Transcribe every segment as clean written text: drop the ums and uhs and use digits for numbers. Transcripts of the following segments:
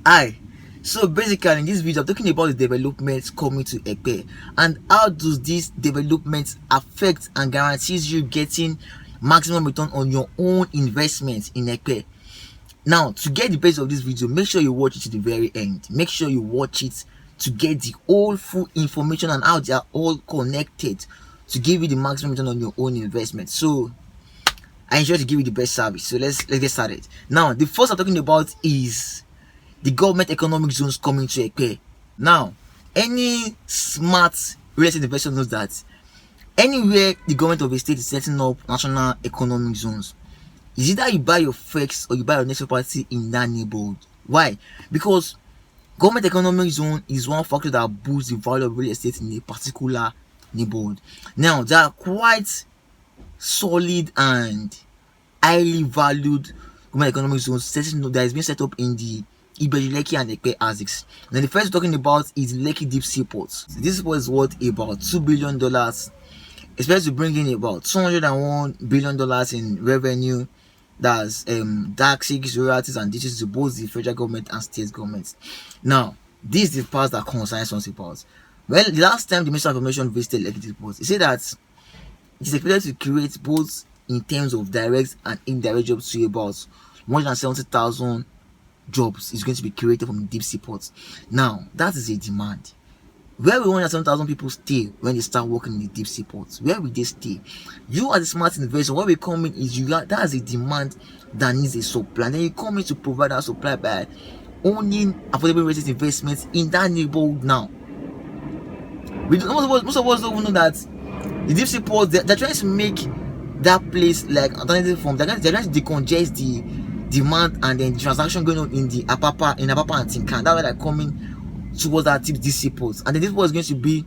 Hi. So basically in this video I'm talking about the developments coming to EPE and how does these developments affect and guarantees you getting maximum return on your own investment in EPE. Now, to get the best of this video, make sure you watch it to the very end. Make sure you watch it to get the whole full information and how they are all connected to give you the maximum return on your own investment. So I ensure to give you the best service. So let's get started. Now, the first I'm talking about is the government economic zones coming to EPE. Now, any smart real estate investor knows that anywhere the government of a state is setting up national economic zones, is either you buy your first or you buy your next property in that neighborhood. Why? Because government economic zone is one factor that boosts the value of real estate in a particular neighborhood. Now, they are quite solid and highly valued government economic zones that has been set up in the EPE, Lekki and EPE ASICs. Then the first we're talking about is Lekki Deep Seaport. So this was worth about $2 billion, expected to bring in about $201 billion in revenue. That's taxes, royalties, and duties to both the federal government and state governments. Now, this is the part that concerns us about. Well, the last time the Minister of Information visited Lekki Deep Seaport, he said that it is expected to create both in terms of direct and indirect jobs to about 170,000 jobs is going to be created from the deep seaport. Now, that is a demand. Where will 170,000 people stay when they start working in the deep seaport? Where will they stay? You as a smart investor, what will come in is that's a demand that needs a supply. And then you come in to provide that supply by owning affordable real estate investments in that neighborhood. Now, most of us don't even know that the deep seaport, they're trying to make that place like alternative form. They're trying to decongest the demand and then the transaction going on in the Apapa and Tinkan. That's why they're coming towards that deep seaport. And then this was going to be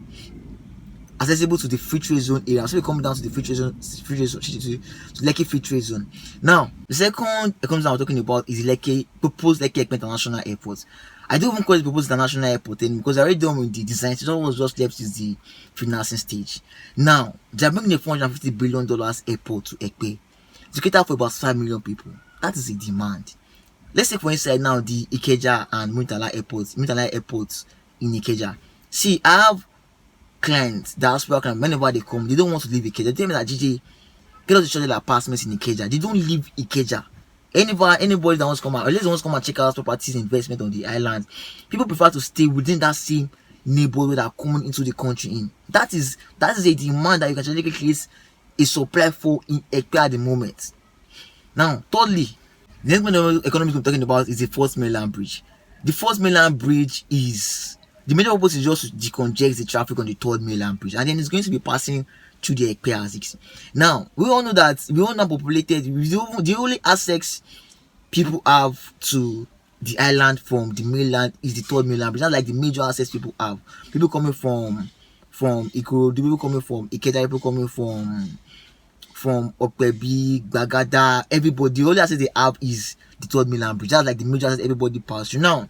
accessible to the free trade zone area. So we're coming down to the free trade zone, to Lekki free trade zone. Now, the second economy that we're talking about is proposed Lekki International Airport. I don't even call it proposed international airport because I already done with the design. So what was just left is the financing stage. Now, they're bringing a $450 billion airport to EPE to cater for about 5 million people. That is a demand. Let's take for instance now the Ikeja and Murtala airports in Ikeja. See, I have clients, diaspora clients, whenever they come, they don't want to leave Ikeja. They tell me that GJ, get us the shuttle apartments in Ikeja. They don't leave Ikeja. Anybody that wants to come out, unless they want to come and check out properties investment on the island, people prefer to stay within that same neighborhood that are coming into the country in. That is a demand that you can actually create a supply for in EPE at the moment. Now, thirdly, the next economic we're talking about is the Fourth Mainland Bridge. The Fourth Mainland Bridge is the major purpose is just to decongest the traffic on the Third Mainland Bridge, and then it's going to be passing through the EPE ASICs. Now, we all know that we all know populated. The only access people have to the island from the mainland is the Third Mainland Bridge. That's like the major access people have. People coming from Ikorodu, people coming from Ikeja, people coming from Opebi, Bagada, everybody. The only access they have is the Third Mainland Bridge. That's like the major access everybody passes through. Now,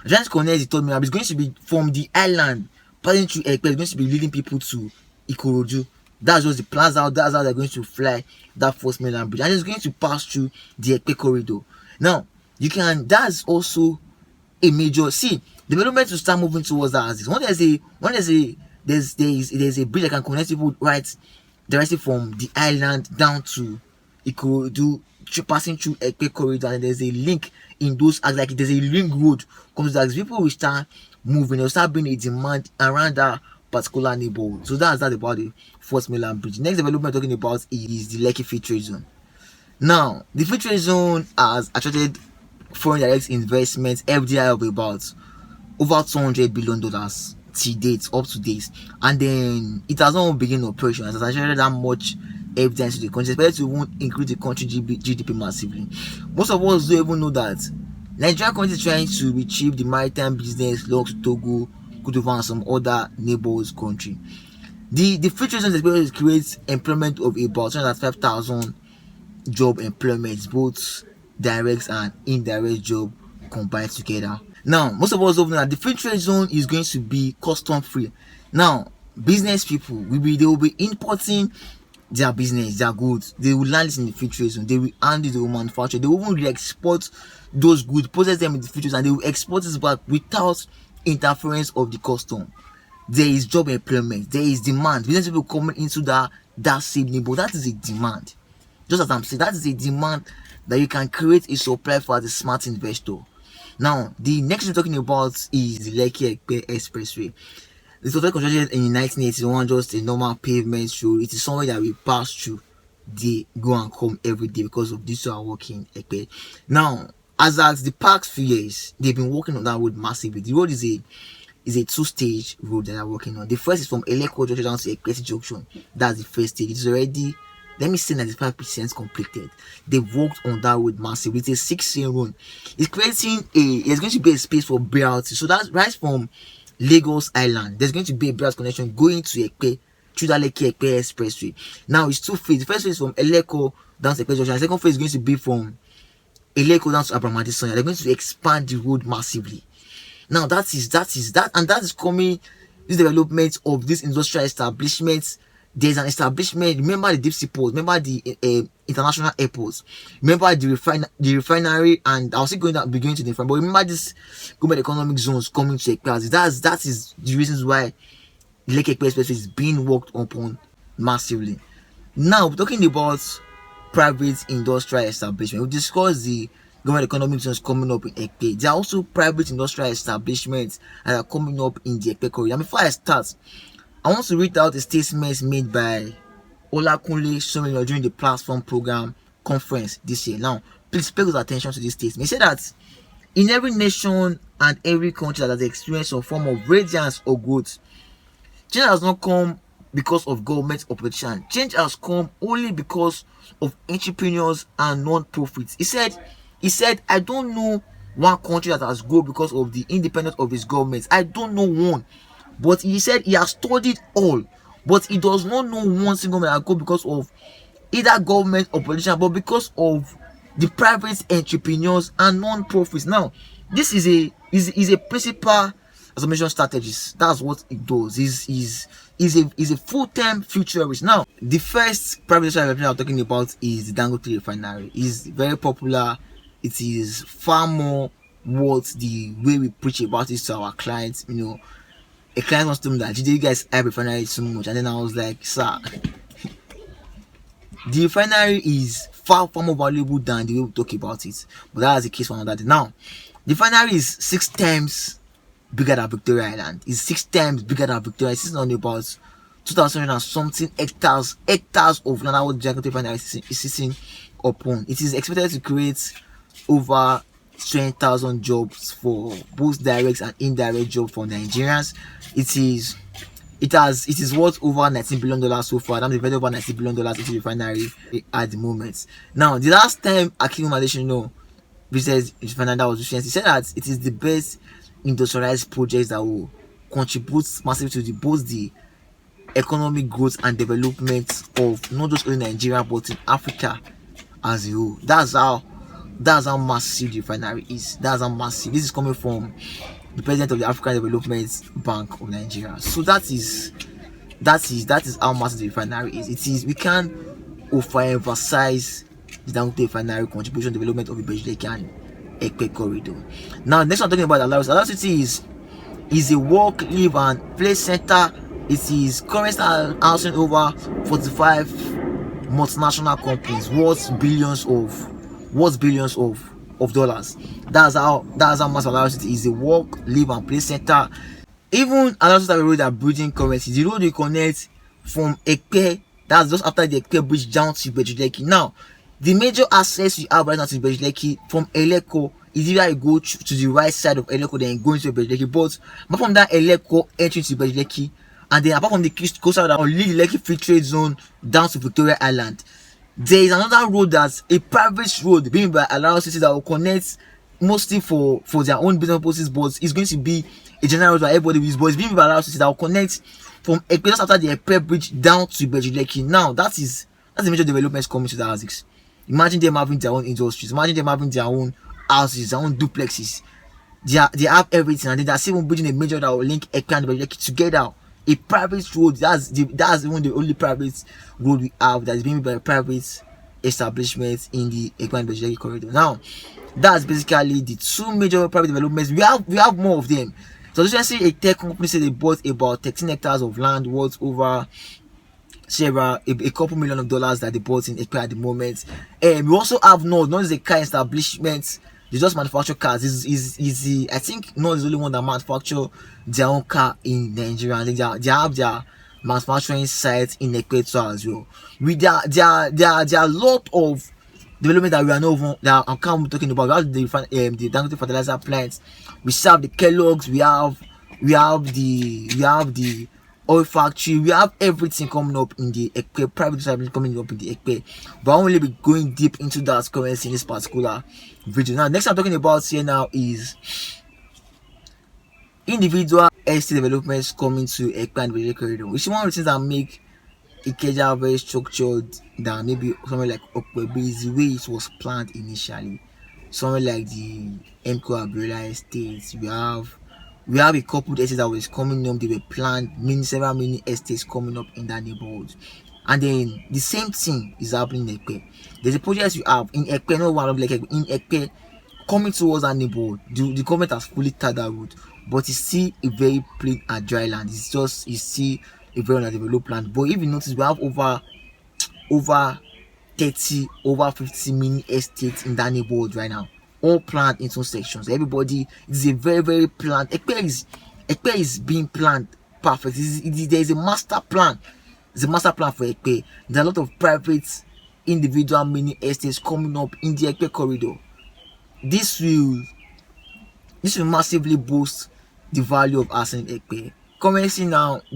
trying to connect the Third Mainland Bridge is going to be from the island passing through EPE. It's going to be leading people to Ikorodu. That's just the plans out. That's how they're going to fly that Fourth Mainland Bridge, and it's going to pass through the EPE corridor. Now, that's also a major development to start moving towards that. As this, there's a bridge that can connect people right directly from the island down to Ikorodu, passing through EPE corridor, and there's a link in those acts, like there's a ring road comes to people will start moving, they'll start being a demand around that particular neighborhood. So that's about the Fourth Mainland Bridge. Next development we're talking about is the Lekki Free Trade Zone. Now, the Free Trade Zone has attracted foreign direct investments, FDI of about over $200 billion up to date, and then it has not begun operation. It has attracted that much FDI into the country, especially to won't increase the country GDP massively. Most of us don't even know that Nigeria country is trying to retrieve the maritime business logs to Togo, Cote d'Ivoire, and some other neighbors country. The Free Trade Zone is expected to create employment of about 205,000 job employments, both direct and indirect job combined together. Now, most of us don't know that the free trade zone is going to be custom free. Now, business people they will be importing their business, their goods. They will land this in the free trade zone. They will handle, they will manufacture. They will even re-export those goods, process them in the free trade zone, and they will export it back without interference of the custom. There is job employment. There is demand. Business people coming into that same neighborhood. That is a demand. Just as I'm saying, that is a demand that you can create a supply for as a smart investor. Now, the next thing we're talking about is the Lekki Expressway. This was constructed in 1981, just a normal pavement road. It is somewhere that we pass through. They go and come every day because of this are working Ekpe. Now, as at the past few years, they've been working on that road massively. The road is a two-stage road that they're working on. The first is from Lekki Junction down to Ekpe Junction. That's the first stage. It is already, let me say, 95% completed. They've worked on that road massively. It's a 6-lane road. It's creating it's going to be a space for BRT. So that's right from Lagos Island. There's going to be a BRT connection going to Ekpe through that Lekki Expressway. Now it's two phases. The first phase is from Lekki down to Ekpe Junction. The second phase is going to be from Lekki down to Abramadi Sonia. They're going to expand the road massively. Now that is coming. This development of this industrial establishments. There's an establishment. Remember the deep Seaport. Remember the international airports. Remember the refinery, and I'll still be going to the refinery. But remember this global economic zones coming to Ekpe. That is the reasons why Lekki Expressway is being worked upon massively. Now we're talking about private industrial establishment. We discussed the government economic zones coming up in Ekpe. There are also private industrial establishments that are coming up in the Ekpe corridor. And before I start, I want to read out a statement made by Olakunle Somelo during the platform program conference this year. Now, please pay close attention to this statement. He said that in every nation and every country that has experienced some form of radiance or growth, change has not come because of government operation. Change has come only because of entrepreneurs and non-profits. He said, I don't know one country that has grown because of the independence of its government. I don't know one. But he said he has studied all. But he does not know one single man that grow because of either government or politician, but because of the private entrepreneurs and non-profits. Now, this is a principal assumption strategist. That's what it does. Is a full-time futurist. Now, the first private entrepreneur I'm talking about is the Dangote refinery. It's very popular. It is far more what the way we preach about it to our clients. You know, a client wants to tell me that you guys have refinery so much, and then I was like, sir, the refinery is far more valuable than the way we talk about it. But that's the case for another day. Now, the refinery is 6 times bigger than Victoria Island. It's 6 times bigger than Victoria. It's on about 2,000 and something hectares of land. What the Dangote refinery is sitting upon. It is expected to create over 20,000 jobs for both direct and indirect jobs for Nigerians. It is worth over $19 billion so far. I'm invested over $19 billion into the refinery at the moment. Now, the last time Akim Adesina visited the refinery, that was recent, he said that it is the best industrialized projects that will contribute massively to both the economic growth and development of not just only Nigeria but in Africa as a whole. That's how massive the refinery is. That's how massive. This is coming from the president of the African Development Bank of Nigeria. So that is how massive the refinery is. We can overemphasize the Dangote refinery contribution to development of the Lekki and Ekpe corridor. Now, next I'm talking about Alaro City is a work, live and play center. It is currently housing over 45 multinational companies worth billions of dollars. That's how massive Alaro City is. A work, live and play center. Even Alaro City road are bridging currency. The road will connect from Ekpe, that's just after the Ekpe bridge, down to Lekki. Now, the major access you have right now to Lekki from Lekki is either you go to the right side of Lekki, then go into Lekki. But apart from that Lekki entry to Lekki, and then apart from the coastal road or lead the Lekki free trade zone down to Victoria Island, there is another road that's a private road being by Alaro City that will connect mostly for their own business purposes, but it's going to be a general road that everybody will use. But it's being by Alaro City that will connect from Ekpe just after the Ekpe bridge down to Lekki. Now that's the major developments coming to the houses. Imagine them having their own industries. Imagine them having their own houses, their own duplexes. They have everything, and then they're still bridging a major that will link Ekpe and Lekki together a private road. That's even the only private road we have that is being by private establishments in the Ekpe and Lekki corridor. Now, that's basically the two major private developments. We have more of them. So recently, a tech company said they bought about 13 hectares of land worth over a couple million of dollars that they bought in Ekpe at the moment. We also have Nord. Nord is a car establishment. They just manufacture cars. I think Nord is the only one that manufacture their own car in Nigeria. And they have their manufacturing site in Ekpe too as well. There are a lot of development that we are not even that I can't be talking about. We have the Dangote fertilizer plants. We have the Kellogg's. We have the oil factory. We have everything coming up in the Ekpe, private establishment coming up in the Ekpe. But I won't really be going deep into that currency in this particular video. Now, next I'm talking about here now is individual estate developments coming to Ekpe and Lekki corridor, which is one of the things that make Ikeja very structured than maybe somewhere like Okpebe is the way it was planned initially. Somewhere like the MKO Abrela estates, we have a couple of estates that was coming up. They were planned, several mini estates coming up in that neighborhood. And then the same thing is happening in Ekpe. There's a project you have in Ekpe, not one of like in Ekpe, coming towards that neighborhood. The government has fully tied that road, but it's still a very plain and dry land. It's still a very undeveloped land. But if you notice, we have over 30, over 50 mini estates in that neighborhood right now, all planned into sections. Everybody is a very, very planned. Ekpe is being planned perfect. There is a master plan. It's a master plan for Ekpe. There are a lot of private, individual mini estates coming up in the Ekpe corridor. This will massively boost the value of assets in Ekpe. Currently now, a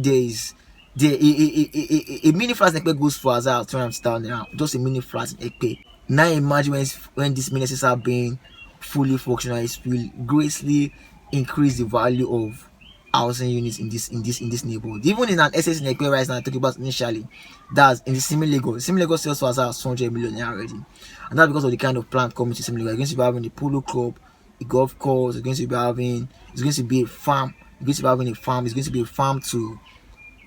mini flat in Ekpe goes for as I $200,000 now. Just a mini flat in Ekpe. Now imagine when these mini estates are being fully functional, it will greatly increase the value of housing units in this neighborhood. Even in an estate in Ekpe right now, I talked about initially, that's in the Simi Lagos. Simi Lagos sales for as 200 million already, and that's because of the kind of plant coming to Simi Lagos. It's going to be having a polo club, a golf course. It's going to be a farm. It's going to be having a farm. It's going to be a farm to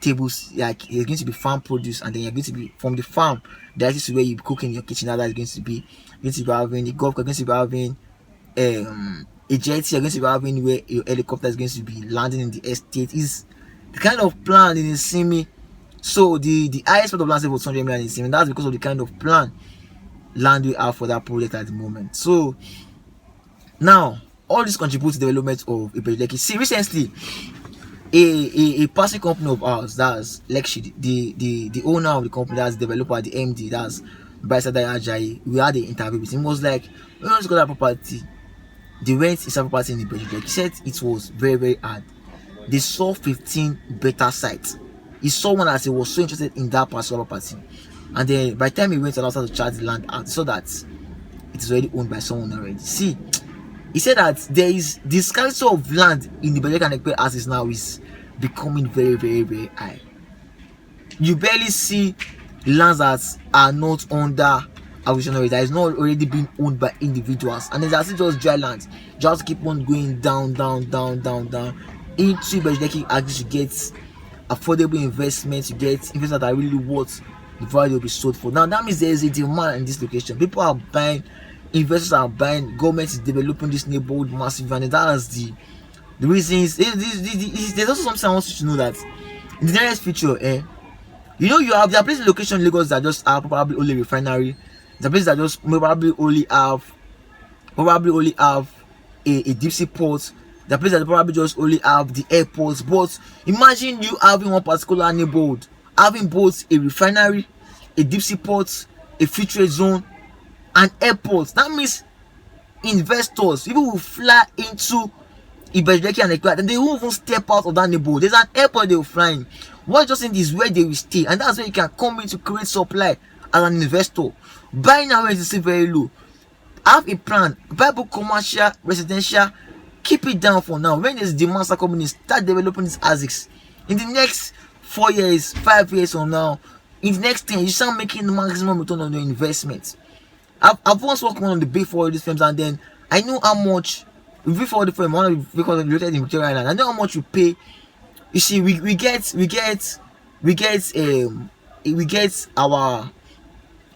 tables, like it's going to be farm produce, and then you're going to be from the farm that is where you cook in your kitchen. That is going to be having a golf course, going to be having a jet. You're going to be having where your helicopter is going to be landing in the estate. Is the kind of plan in the Simi. So the highest part of land was 200 million in Simi. That's because of the kind of plan land we have for that project at the moment. So now all this contributes to the development of Lekki. See, recently a passing company of ours, that's Lekki, the owner of the company, that's the developer, the MD, that's Baisada Ajayi, we had an interview with him. He was like, when I got that property, they went inside property in the Lekki. He said it was very, very hard. They saw 15 better sites. He saw one that he was so interested in that particular property, and then by the time he went to to charge the land out, so that it is already owned by someone already. See, he said that there is the scarcity of land in the Lekki and Ekpe as is now is becoming very, very, very high. You barely see lands that are not under acquisition already, that is not already being owned by individuals, and there's actually just dry land, just keep on going down into Lekki actually to get affordable investments, to get investments that are really worth the value will be sold for. Now that means there is a demand in this location. People are buying, investors are buying, government is developing this neighborhood massively, and that's the reasons. There's also something I want you to know, that in the nearest future, you know, there are places in location in Lagos that just have probably only refinery. There are places that just probably only have a deep sea port. There are places that probably just only have the airports. But imagine you having one particular neighborhood having both a refinery, a deep sea port, a free trade zone, and airports. That means investors, people will fly into Lekki and Ekpe, and they won't even step out of that neighborhood. There's an airport they will fly in. What just in is where they will stay, and that's where you can come in to create supply as an investor. Buy now when it's still very low. Have a plan. Buy both commercial, residential. Keep it down for now. When there's demand start coming in, start developing these ASICs. In the next 4 years, 5 years from now, in the next 10 years, you start making the maximum return on your investment. I've once worked on the big four of these firms, and then I know how much before the firm, one of the because related in right now, I know how much you pay You see, we get our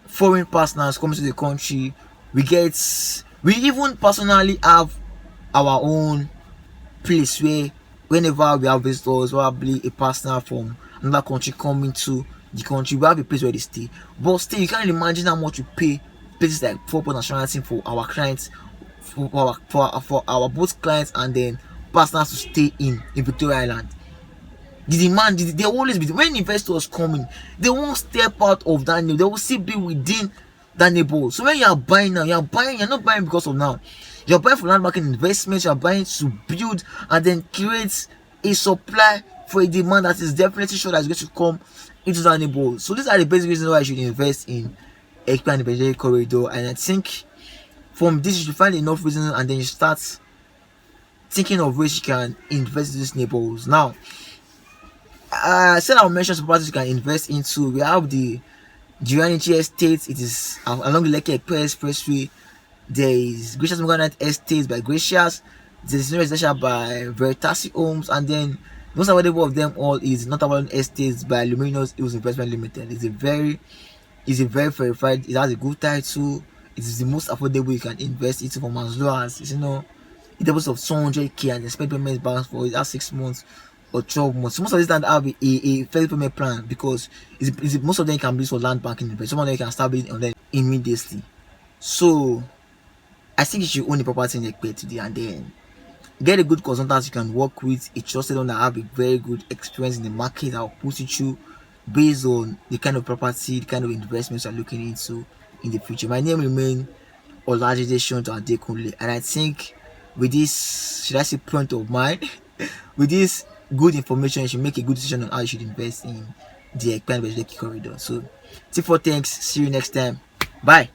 foreign partners coming to the country. We even personally have our own place where whenever we have visitors, probably a partner from another country coming to the country, we have a place where they stay. But still, you can't imagine how much we pay places like Seaport nationality for our clients, for our both clients and then partners to stay in Victoria Island. The demand, they always be, when investors coming, they won't step out of that neighborhood. They will still be within that neighborhood. So when you are buying now, you're not buying because of now. You're buying for land market investments, you're buying to build and then create a supply for a demand that is definitely sure that is going to come into that neighborhood. So these are the basic reasons why you should invest in expand the corridor. And I think from this you should find enough reasons and then you start thinking of ways you can invest in these neighborhoods. Now, I said I'll mention some properties you can invest into. We have the Duranity Estate. It is along the Lekki Expressway. There is Gracious Morganite Estates by Gracious. There is residential by Veritasi Homes, and then the most available of them all is Not About Estates by Luminous Hills Investment Limited. It's a very verified. It has a good title. It is the most affordable you can invest into from as low as a deposit of 200k and expect payment balance for it 6 months or 12 months. So most of these don't have a fair payment plan because most of them can be for land banking investment. Some of them can start building on them immediately. So I think you should own a property in Lekki today and then get a good consultant you can work with, a trusted one that have a very good experience in the market that will put you through based on the kind of property, the kind of investments you're looking into in the future. My name remains Olajide Shonto Adekunle, and I think with this, should I say, point of mind, with this good information, you should make a good decision on how you should invest in the Lekki corridor. So, tip for thanks. See you next time. Bye.